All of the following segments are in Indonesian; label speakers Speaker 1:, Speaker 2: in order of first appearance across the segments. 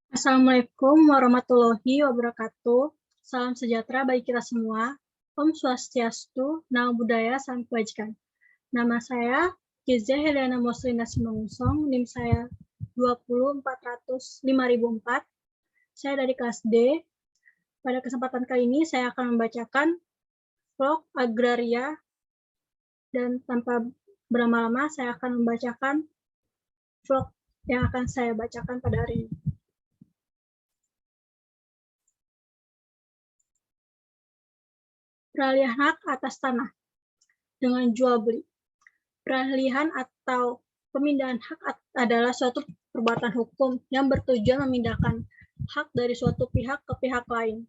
Speaker 1: Assalamualaikum warahmatullahi wabarakatuh. Salam sejahtera bagi kita semua. Om Swastiastu, Namo Buddhaya, Salam Kebajikan. Nama saya Kizia Helena Moslina Simangunsong, NIM saya 20405004. Saya dari kelas D. Pada kesempatan kali ini saya akan membacakan vlog agraria dan tanpa berlama-lama saya akan membacakan vlog yang akan saya bacakan pada hari ini. Peralihan hak atas tanah dengan jual beli. Peralihan atau pemindahan hak adalah suatu perbuatan hukum yang bertujuan memindahkan hak dari suatu pihak ke pihak lain.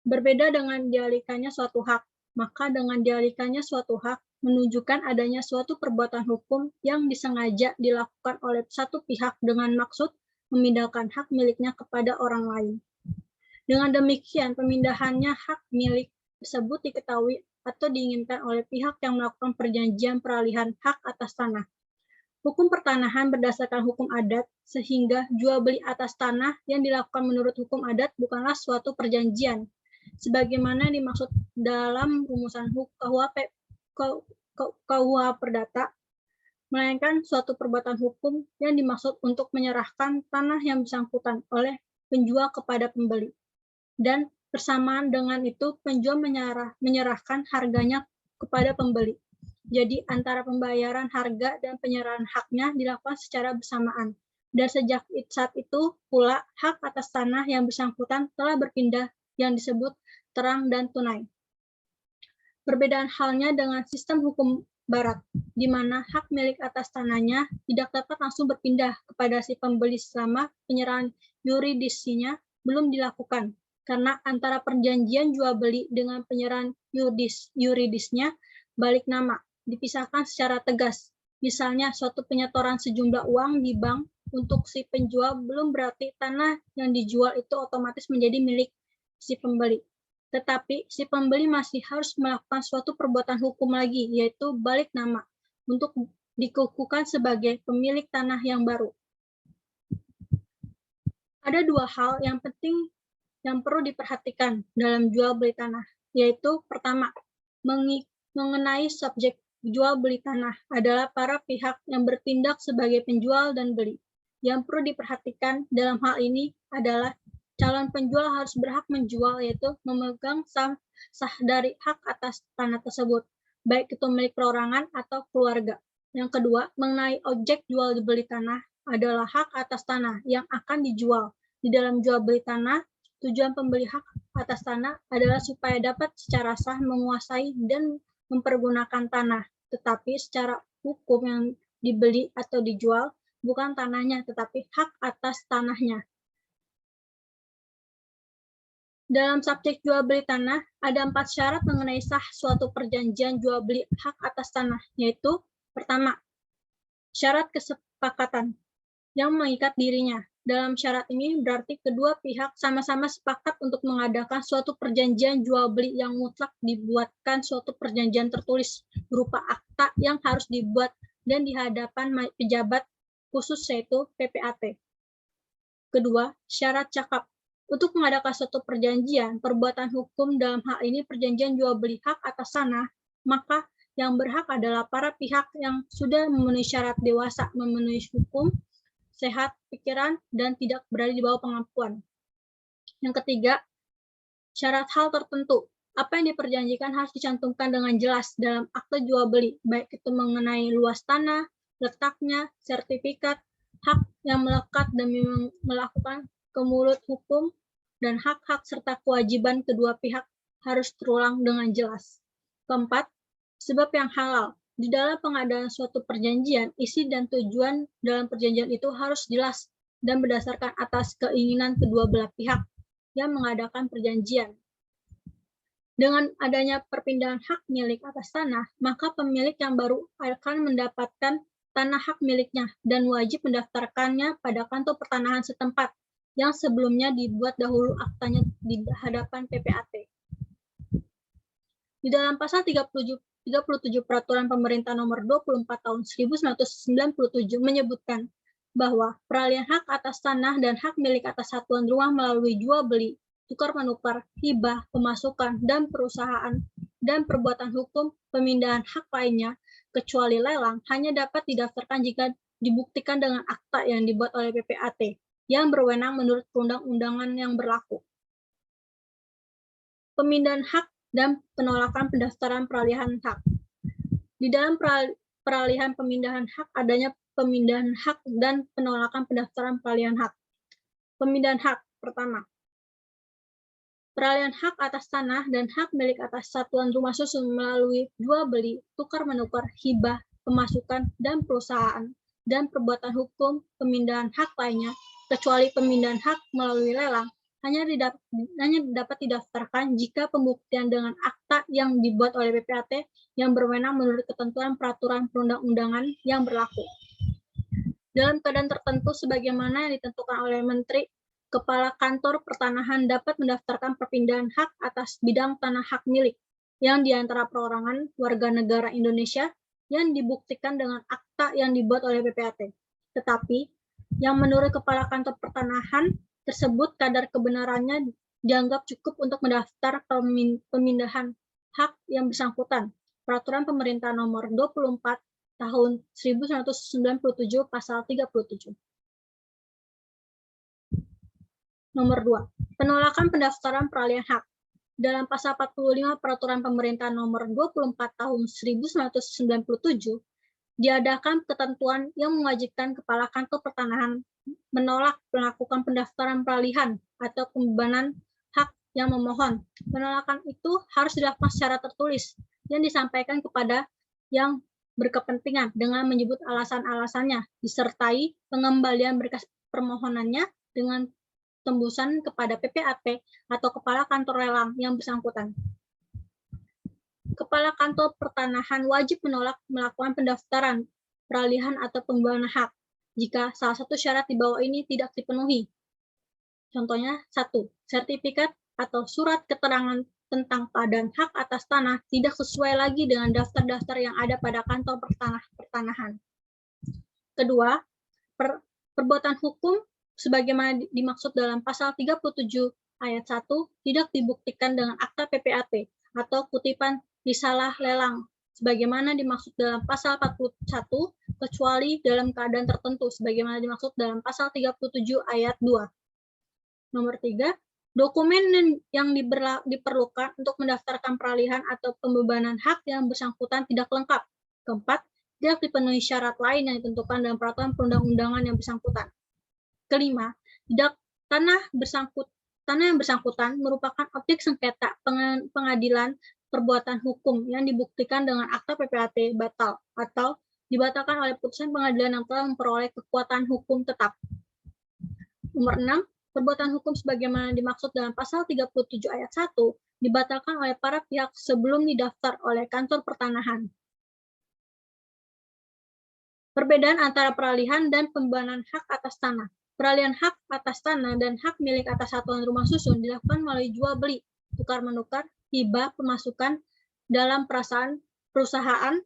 Speaker 1: Berbeda dengan dialihkannya suatu hak, maka dengan dialihkannya suatu hak menunjukkan adanya suatu perbuatan hukum yang disengaja dilakukan oleh satu pihak dengan maksud memindahkan hak miliknya kepada orang lain. Dengan demikian, pemindahannya hak milik tersebut diketahui atau diinginkan oleh pihak yang melakukan perjanjian peralihan hak atas tanah. Hukum pertanahan berdasarkan hukum adat, sehingga jual beli atas tanah yang dilakukan menurut hukum adat bukanlah suatu perjanjian, sebagaimana dimaksud dalam rumusan KUH Perdata, melainkan suatu perbuatan hukum yang dimaksud untuk menyerahkan tanah yang bersangkutan oleh penjual kepada pembeli. Dan bersamaan dengan itu, penjual menyerahkan harganya kepada pembeli. Jadi, antara pembayaran harga dan penyerahan haknya dilakukan secara bersamaan. Dan sejak saat itu pula, hak atas tanah yang bersangkutan telah berpindah yang disebut terang dan tunai. Perbedaan halnya dengan sistem hukum Barat, di mana hak milik atas tanahnya tidak dapat langsung berpindah kepada si pembeli selama penyerahan yuridisinya belum dilakukan. Karena antara perjanjian jual beli dengan penyerahan yuridisnya balik nama dipisahkan secara tegas. Misalnya suatu penyetoran sejumlah uang di bank untuk si penjual belum berarti tanah yang dijual itu otomatis menjadi milik si pembeli. Tetapi si pembeli masih harus melakukan suatu perbuatan hukum lagi, yaitu balik nama untuk dikukuhkan sebagai pemilik tanah yang baru. Ada dua hal yang penting yang perlu diperhatikan dalam jual beli tanah, yaitu pertama, mengenai subjek jual beli tanah adalah para pihak yang bertindak sebagai penjual dan beli. Yang perlu diperhatikan dalam hal ini adalah calon penjual harus berhak menjual, yaitu memegang sah dari hak atas tanah tersebut, baik itu milik perorangan atau keluarga. Yang kedua, mengenai objek jual beli tanah adalah hak atas tanah yang akan dijual. Di dalam jual beli tanah, tujuan pembeli hak atas tanah adalah supaya dapat secara sah menguasai dan mempergunakan tanah, tetapi secara hukum yang dibeli atau dijual bukan tanahnya, tetapi hak atas tanahnya. Dalam subjek jual beli tanah, ada 4 syarat mengenai sah suatu perjanjian jual beli hak atas tanah, yaitu pertama, syarat kesepakatan yang mengikat dirinya. Dalam syarat ini berarti kedua pihak sama-sama sepakat untuk mengadakan suatu perjanjian jual beli yang mutlak dibuatkan suatu perjanjian tertulis berupa akta yang harus dibuat dan di hadapan pejabat khusus yaitu PPAT. Kedua, syarat cakap. Untuk mengadakan suatu perjanjian, perbuatan hukum dalam hal ini perjanjian jual beli hak atas tanah, maka yang berhak adalah para pihak yang sudah memenuhi syarat dewasa, memenuhi hukum, sehat pikiran, dan tidak berada di bawah pengampuan. Yang ketiga, syarat hal tertentu. Apa yang diperjanjikan harus dicantumkan dengan jelas dalam akte jual beli, baik itu mengenai luas tanah, letaknya, sertifikat, hak yang melekat demi melakukan kemulut hukum, dan hak-hak serta kewajiban kedua pihak harus terulang dengan jelas. Keempat, sebab yang halal. Di dalam pengadaan suatu perjanjian, isi dan tujuan dalam perjanjian itu harus jelas dan berdasarkan atas keinginan kedua belah pihak yang mengadakan perjanjian. Dengan adanya perpindahan hak milik atas tanah, maka pemilik yang baru akan mendapatkan tanah hak miliknya dan wajib mendaftarkannya pada kantor pertanahan setempat yang sebelumnya dibuat dahulu aktanya di hadapan PPAT. Di dalam pasal 37 Peraturan Pemerintah Nomor 24 Tahun 1997 menyebutkan bahwa peralihan hak atas tanah dan hak milik atas satuan rumah melalui jual beli, tukar menukar, hibah, pemasukan, dan perusahaan, dan perbuatan hukum pemindahan hak lainnya, kecuali lelang, hanya dapat didaftarkan jika dibuktikan dengan akta yang dibuat oleh PPAT, yang berwenang menurut perundang-undangan yang berlaku. Pemindahan hak dan penolakan pendaftaran peralihan hak. Di dalam peralihan pemindahan hak adanya pemindahan hak dan penolakan pendaftaran peralihan hak. Pemindahan hak pertama. Peralihan hak atas tanah dan hak milik atas satuan rumah susun melalui jual beli, tukar menukar, hibah, pemasukan, dan perusahaan, dan perbuatan hukum pemindahan hak lainnya, kecuali pemindahan hak melalui lelang, hanya dapat didaftarkan jika pembuktian dengan akta yang dibuat oleh PPAT yang berwenang menurut ketentuan peraturan perundang-undangan yang berlaku. Dalam keadaan tertentu sebagaimana yang ditentukan oleh Menteri, Kepala Kantor Pertanahan dapat mendaftarkan perpindahan hak atas bidang tanah hak milik yang diantara perorangan warga negara Indonesia yang dibuktikan dengan akta yang dibuat oleh PPAT. Tetapi, yang menurut Kepala Kantor Pertanahan tersebut kadar kebenarannya dianggap cukup untuk mendaftar pemindahan hak yang bersangkutan. Peraturan Pemerintah Nomor 24 Tahun 1997 Pasal 37. Nomor 2. Penolakan pendaftaran peralihan hak. Dalam Pasal 45 Peraturan Pemerintah Nomor 24 Tahun 1997, diadakan ketentuan yang mewajibkan Kepala Kantor Pertanahan menolak melakukan pendaftaran peralihan atau pembebanan hak yang memohon. Penolakan itu harus dilakukan secara tertulis yang disampaikan kepada yang berkepentingan dengan menyebut alasan-alasannya, disertai pengembalian berkas permohonannya dengan tembusan kepada PPAT atau Kepala Kantor Lelang yang bersangkutan. Kepala Kantor Pertanahan wajib menolak melakukan pendaftaran, peralihan, atau pembebanan hak jika salah satu syarat di bawah ini tidak dipenuhi. Contohnya, 1. Sertifikat atau surat keterangan tentang keadaan hak atas tanah tidak sesuai lagi dengan daftar-daftar yang ada pada kantor pertanahan. Kedua, perbuatan hukum sebagaimana dimaksud dalam Pasal 37 ayat 1 tidak dibuktikan dengan akta PPAT atau kutipan risalah lelang sebagaimana dimaksud dalam Pasal 41 kecuali dalam keadaan tertentu sebagaimana dimaksud dalam Pasal 37 ayat 2. Nomor 3, dokumen yang diperlukan untuk mendaftarkan peralihan atau pembebanan hak yang bersangkutan tidak lengkap. Keempat, tidak dipenuhi syarat lain yang ditentukan dalam peraturan perundang-undangan yang bersangkutan. Kelima, tanah yang bersangkutan merupakan objek sengketa pengadilan perbuatan hukum yang dibuktikan dengan akta PPAT batal atau dibatalkan oleh putusan pengadilan yang telah memperoleh kekuatan hukum tetap. Nomor 6, perbuatan hukum sebagaimana dimaksud dalam Pasal 37 ayat 1 dibatalkan oleh para pihak sebelum didaftar oleh kantor pertanahan. Perbedaan antara peralihan dan pembebanan hak atas tanah. Peralihan hak atas tanah dan hak milik atas satuan rumah susun dilakukan melalui jual beli, tukar menukar, hibah, pemasukan dalam perusahaan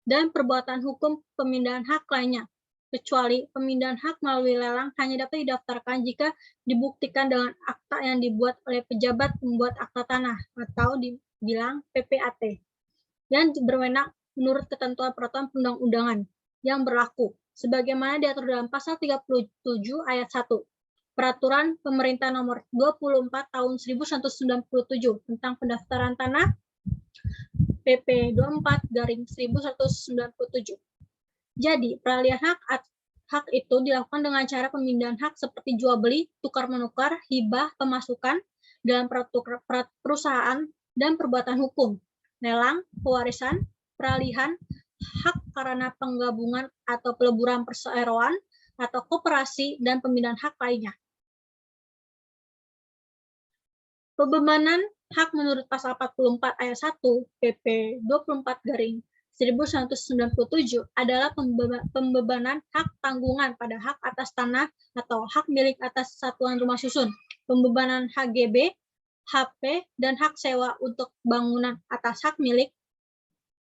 Speaker 1: dan perbuatan hukum pemindahan hak lainnya, kecuali pemindahan hak melalui lelang hanya dapat didaftarkan jika dibuktikan dengan akta yang dibuat oleh pejabat pembuat akta tanah atau dibilang PPAT yang berwenang menurut ketentuan peraturan perundang-undangan yang berlaku sebagaimana diatur dalam Pasal 37 ayat 1 Peraturan Pemerintah Nomor 24 Tahun 1997 tentang pendaftaran tanah PP 24/1197. Jadi, peralihan hak itu dilakukan dengan cara pemindahan hak seperti jual beli, tukar menukar, hibah, pemasukan dalam perusahaan dan perbuatan hukum, lelang, pewarisan, peralihan, hak karena penggabungan atau peleburan perseroan atau koperasi dan pemindahan hak lainnya. Pembebanan hak menurut Pasal 44 ayat 1 PP 24/1997 adalah pembebanan hak tanggungan pada hak atas tanah atau hak milik atas satuan rumah susun, pembebanan HGB, HP, dan hak sewa untuk bangunan atas hak milik,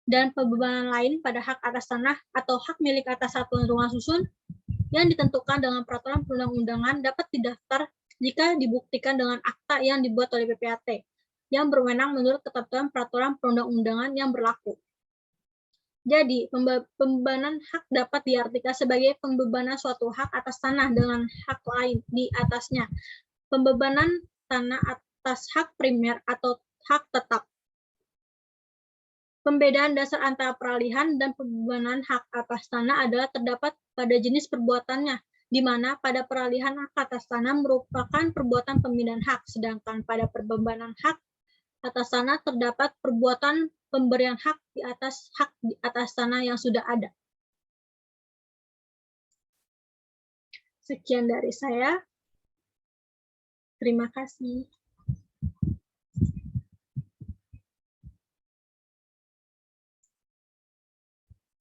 Speaker 1: dan pembebanan lain pada hak atas tanah atau hak milik atas satuan rumah susun yang ditentukan dengan peraturan perundang-undangan dapat didaftar jika dibuktikan dengan akta yang dibuat oleh PPAT yang berwenang menurut ketentuan peraturan perundang-undangan yang berlaku. Jadi, pembebanan hak dapat diartikan sebagai pembebanan suatu hak atas tanah dengan hak lain di atasnya. Pembebanan tanah atas hak primer atau hak tetap. Pembedaan dasar antara peralihan dan pembebanan hak atas tanah adalah terdapat pada jenis perbuatannya, di mana pada peralihan hak atas tanah merupakan perbuatan pemindahan hak, sedangkan pada pembebanan hak atas tanah terdapat perbuatan pemberian hak di atas tanah yang sudah ada. Sekian dari saya. Terima kasih.